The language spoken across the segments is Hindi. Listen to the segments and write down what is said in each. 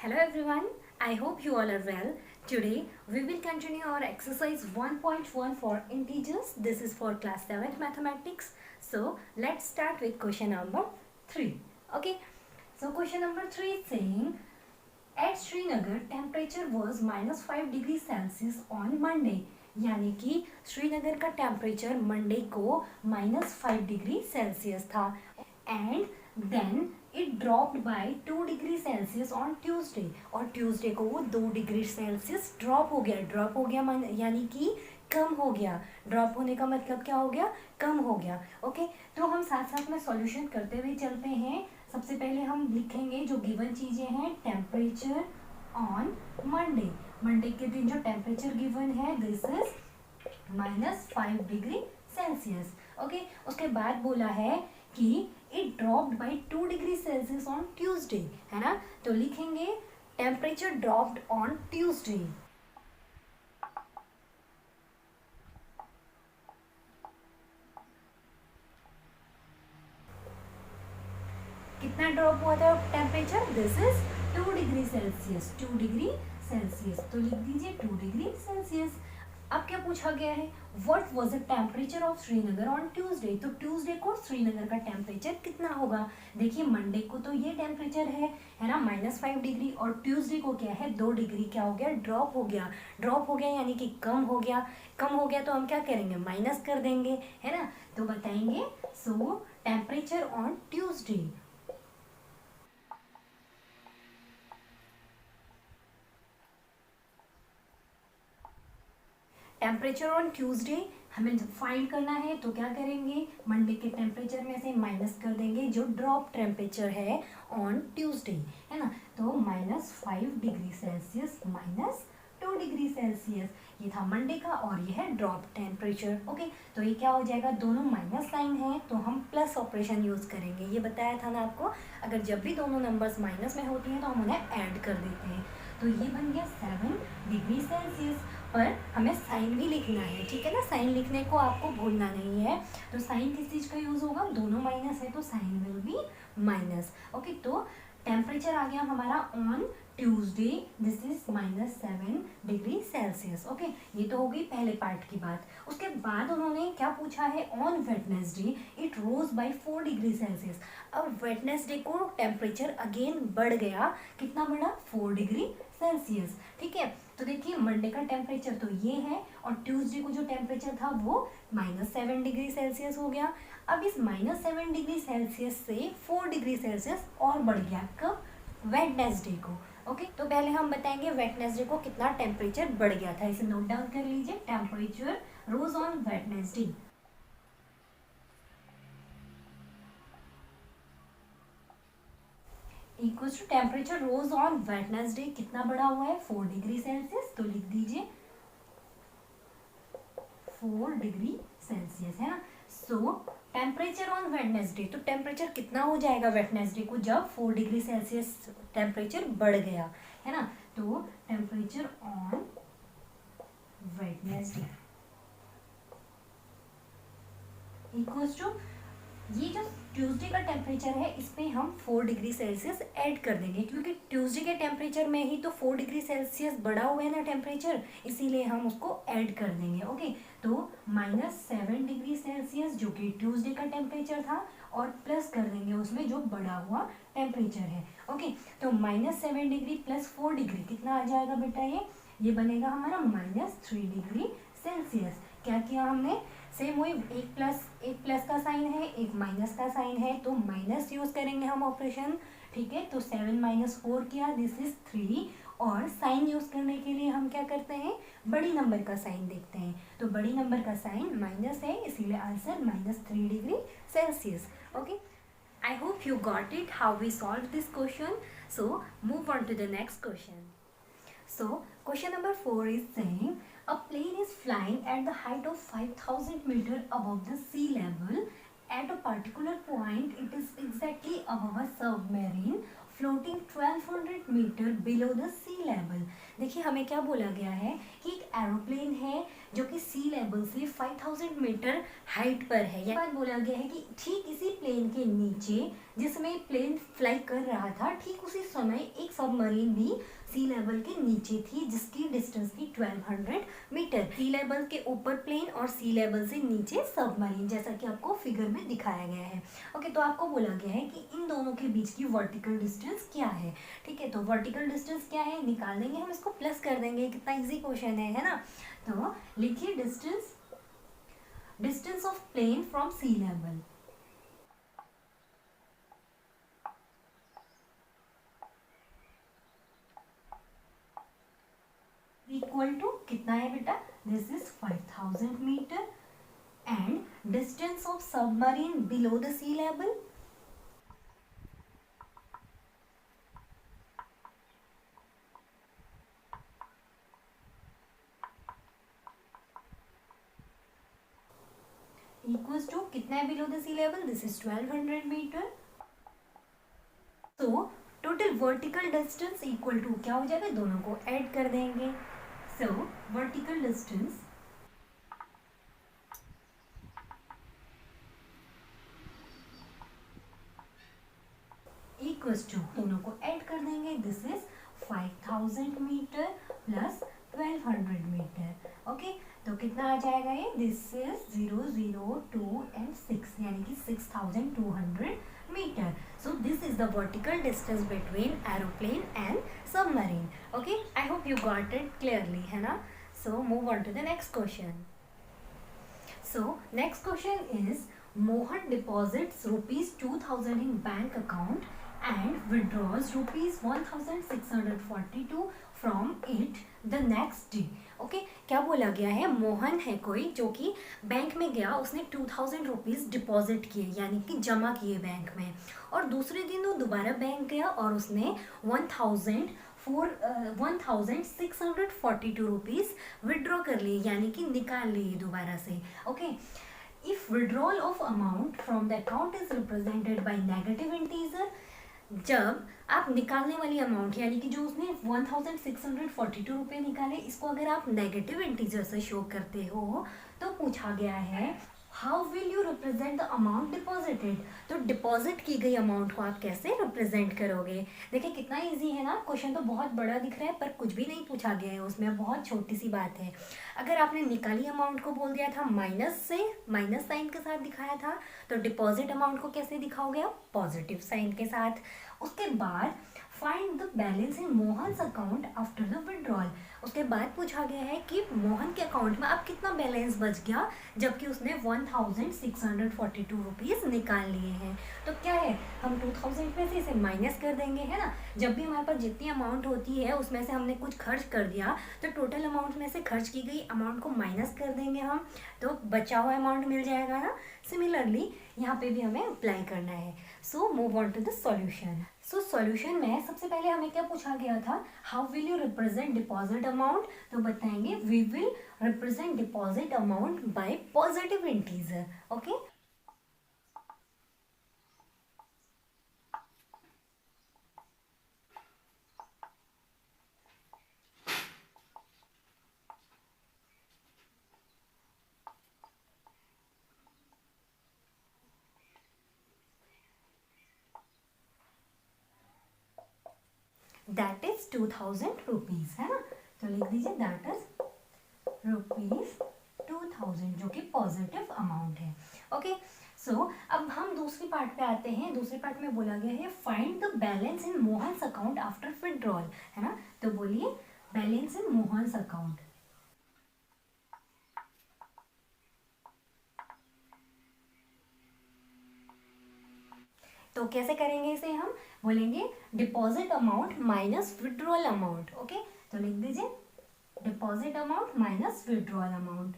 Hello everyone, I hope you all are well. Today we will continue our exercise 1.1 for integers. This is for class 7th mathematics. So let's start with question number 3. Okay, so question number 3 is saying at Srinagar temperature was -5 degree Celsius on Monday, यानी कि श्रीनगर का टेम्परेचर मंडे को -5 डिग्री सेल्सियस था and then it dropped by 2 degree Celsius on Tuesday, और ट्यूसडे को वो 2 डिग्री सेल्सियस ड्रॉप हो गया यानी कि कम हो गया। ड्रॉप होने का मतलब क्या हो गया? कम हो गया। ओके, तो हम साथ साथ में सॉल्यूशन करते हुए चलते हैं। सबसे पहले हम लिखेंगे जो गिवन चीजें हैं, टेम्परेचर ऑन मंडे। मंडे के दिन जो टेम्परेचर गिवन है this is -5 degree Celsius. Okay, उसके बाद बोला है कि it dropped by 2 degree Celsius on Tuesday, है ना। तो लिखेंगे टेम्परेचर ड्रॉप्ड ऑन ट्यूसडे। कितना ड्रॉप हुआ था temperature? This is 2 degree Celsius. 2 degree Celsius, तो लिख दीजिए 2 डिग्री सेल्सियस। अब क्या पूछा गया है? What was the temperature of Srinagar on Tuesday. तो ट्यूसडे को श्रीनगर का टेम्परेचर कितना होगा? देखिए मंडे को तो ये टेम्परेचर है ना, -5 डिग्री, और ट्यूसडे को क्या है, 2 डिग्री क्या हो गया? ड्रॉप हो गया। ड्रॉप हो गया यानी कि कम हो गया। कम हो गया तो हम क्या करेंगे? माइनस कर देंगे, है ना। तो बताएंगे सो temperature on Tuesday. Temperature on Tuesday हमें फाइंड करना है, तो क्या करेंगे? मंडे के टेम्परेचर में से माइनस कर देंगे जो ड्रॉप टेम्परेचर है ऑन ट्यूसडे, है ना। तो -5 डिग्री सेल्सियस -2 डिग्री सेल्सियस, ये था मंडे का और ये है ड्रॉप टेम्परेचर। ओके, तो ये क्या हो जाएगा? दोनों माइनस साइन है तो हम प्लस ऑपरेशन यूज करेंगे। ये बताया था ना आपको, अगर जब भी दोनों नंबर्स माइनस में होती हैं तो हम उन्हें ऐड कर देते हैं। तो ये बन गया 7 डिग्री सेल्सियस, पर हमें साइन भी लिखना है, ठीक है ना। साइन लिखने को आपको भूलना नहीं है। तो साइन किस चीज़ का यूज होगा? दोनों माइनस है तो sign will be minus. Okay, तो टेम्परेचर आ गया हमारा on Tuesday, this is -7 degree Celsius. Okay, ये तो हो गई पहले पार्ट की बात। उसके बाद उन्होंने क्या पूछा है? On Wednesday it rose by 4 degree Celsius. अब वेडनेसडे को टेम्परेचर अगेन बढ़ गया, कितना बढ़ा? 4 डिग्री सेल्सियस। ठीक है, तो देखिए मंडे का टेम्परेचर तो ये है और ट्यूसडे को जो टेम्परेचर था वो -7 डिग्री सेल्सियस हो गया। अब इस -7 डिग्री सेल्सियस से 4 डिग्री सेल्सियस और बढ़ गया। कब? वेडनेसडे को। ओके, तो पहले हम बताएंगे वेडनेसडे को कितना टेम्परेचर बढ़ गया था। इसे नोट डाउन कर लीजिए, temperature rose on Wednesday. Equals to temperature rose on Wednesday कितना बढ़ा हुआ है? 4 डिग्री सेल्सियस। तो लिख दीजिए 4 डिग्री सेल्सियस, है ना। सो टेम्परेचर ऑन वेडनेसडे, तो टेम्परेचर कितना हो जाएगा वेडनेसडे को जब 4 डिग्री सेल्सियस टेम्परेचर बढ़ गया, है ना। तो temperature on Wednesday equals to, ये जो ट्यूसडे का टेम्परेचर है इस पे हम 4 डिग्री सेल्सियस ऐड कर देंगे, क्योंकि ट्यूसडे के टेम्परेचर में ही तो 4 डिग्री सेल्सियस बढ़ा हुआ है ना टेम्परेचर, इसीलिए हम उसको ऐड कर देंगे। ओके, तो -7 डिग्री सेल्सियस जो कि ट्यूसडे का टेम्परेचर था और प्लस कर देंगे उसमें जो बढ़ा हुआ टेम्परेचर है। ओके, तो -7 डिग्री प्लस 4 डिग्री कितना आ जाएगा बेटा? ये बनेगा हमारा -3 डिग्री सेल्सियस। क्या किया हमने? सेम वही, एक प्लस का साइन है, एक माइनस का साइन है, तो माइनस यूज करेंगे हम ऑपरेशन। ठीक है, तो 7 - 4 किया, दिस इज 3, और साइन यूज करने के लिए हम क्या करते हैं? बड़ी नंबर का साइन देखते हैं। तो बड़ी नंबर का साइन माइनस है, इसीलिए answer -3 degree Celsius. Okay, I hope you got it how we solved this question. So move on to the next question. So question number 4 is saying a plane is flying at the height of 5,000 meter above the sea level. At a particular point, it is exactly above a submarine floating 1200 metre below the sea level. देखिए हमें क्या बोला गया है कि एक एरोप्लेन है जो कि सी लेवल से 5000 मीटर हाइट पर है। यह बात बोला गया है कि ठीक इसी प्लेन के नीचे जिसमें प्लेन फ्लाई कर रहा था, ठीक उसी समय एक सबमरीन भी सी लेवल के नीचे थी जिसकी डिस्टेंस थी 1200 मीटर। सी लेवल के ऊपर प्लेन और सी लेवल से नीचे सबमरीन, जैसा कि आपको फिगर में दिखाया गया है। ओके, तो आपको बोला गया है कि इन दोनों के बीच की वर्टिकल डिस्टेंस क्या है। ठीक है, तो वर्टिकल डिस्टेंस क्या है निकाल देंगे हम, इसको प्लस कर देंगे, कितना इजी क्वेश्चन है ना। तो लिखिए distance of plane from sea level equal to कितना है बेटा, this is 5000 metre and distance of submarine below the sea level equals to कितना है below the sea level, this is 1200 metre. तो total vertical distance equal to क्या हो जाएगा, दोनों को ऐड कर देंगे। So vertical distance equals to, दोनों को ऐड कर देंगे, this is 5000 metre plus 1200 metre. Okay, तो कितना आ जाएगा ये, दिस इज 0 0 2 एंड 6 यानी कि 6200 metre. So this is the vertical distance between aeroplane and submarine. Okay, I hope you got it clearly, है ना? So move on to the next question. So next question is Mohan deposits rupees 2000 in bank account and withdraws rupees 1642 from it the next day. Okay, क्या बोला गया है, मोहन है कोई जो कि बैंक में गया, उसने 2000 रुपीज़ डिपॉजिट किए यानी कि जमा किए बैंक में, और दूसरे दिन वो दोबारा बैंक गया और उसने 1642 रुपीज़ विड्रॉ कर लिए यानी कि निकाल लिए दोबारा से। Okay, if withdrawal of amount from the account is represented by negative integer, जब आप निकालने वाली अमाउंट यानी कि जो उसने 1642 रुपये निकाले, इसको अगर आप नेगेटिव इंटीजर से शो करते हो तो पूछा गया है how will you represent the amount deposited. तो डिपॉजिट की गई अमाउंट को आप कैसे रिप्रेजेंट करोगे। देखिए कितना इजी है ना, क्वेश्चन तो बहुत बड़ा दिख रहा है पर कुछ भी नहीं पूछा गया है उसमें, बहुत छोटी सी बात है। अगर आपने निकाली अमाउंट को बोल दिया था माइनस से, माइनस साइन के साथ दिखाया था, तो डिपॉजिट अमाउंट को कैसे दिखाओगे आप, पॉजिटिव साइन के साथ। उसके बाद find the balance in Mohan's account after the withdrawal. उसके बाद पूछा गया है कि मोहन के अकाउंट में अब कितना बैलेंस बच गया जबकि उसने 1642 रुपीज़ निकाल लिए हैं। तो क्या है, हम 2000 में से इसे माइनस कर देंगे, है ना। जब भी हमारे पास जितनी अमाउंट होती है उसमें से हमने कुछ खर्च कर दिया तो टोटल अमाउंट में से खर्च की गई अमाउंट को माइनस कर देंगे हम, तो बचा हुआ अमाउंट मिल जाएगा ना। सिमिलरली यहाँ पे भी हमें अप्लाई करना है। So move on to the solution. So solution में सबसे पहले हमें क्या पूछा गया था, how will you represent deposit amount. तो बताएंगे we will represent deposit amount by positive integer. Okay, that is 2000 rupees, है ना। तो लिख दीजिए दैट इज रुपीज 2000 जो कि पॉजिटिव अमाउंट है। ओके, सो अब हम दूसरी पार्ट पे आते हैं। दूसरी पार्ट में बोला गया है find the balance in Mohan's account after withdrawal, है ना। तो बोलिए बैलेंस इन मोहन्स अकाउंट। तो कैसे करेंगे इसे, हम बोलेंगे deposit amount minus withdrawal amount. Okay, तो लिख दीजिए deposit amount minus withdrawal amount.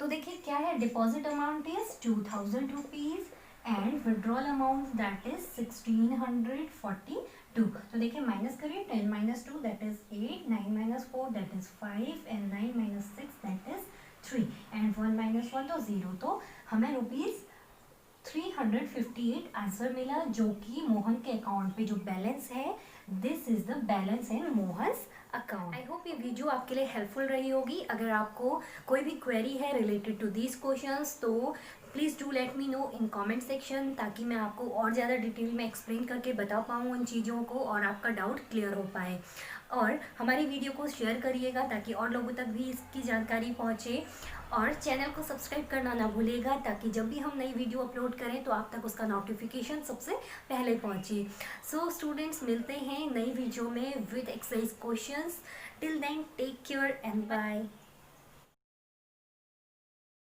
तो देखिए क्या है, deposit amount is 2000 rupees and withdrawal amount that is 1642। तो देखिए माइनस करिए, 10 minus 2 that is 8, 9 minus 4 that is 5 and 9 minus 6 that is 3 and 1 minus 1 तो 0। तो हमें रुपीज 358 आंसर मिला, जो कि मोहन के अकाउंट पे जो बैलेंस है, this is the balance in Mohan's account. I hope ये वीडियो आपके लिए हेल्पफुल रही होगी। अगर आपको कोई भी क्वेरी है रिलेटेड टू दीज क्वेश्चंस तो please do let me know in comment section, ताकि मैं आपको और ज़्यादा डिटेल में एक्सप्लेन करके बता पाऊँ उन चीज़ों को और आपका डाउट क्लियर हो पाए। और हमारी वीडियो को शेयर करिएगा ताकि और लोगों तक भी इसकी जानकारी पहुँचे, और चैनल को सब्सक्राइब करना ना भूलिएगा, ताकि जब भी हम नई वीडियो अपलोड करें तो आप तक उसका नोटिफिकेशन सबसे पहले पहुँचे। सो स्टूडेंट्स, मिलते हैं नई वीडियो में with exercise questions. Till then take care and bye.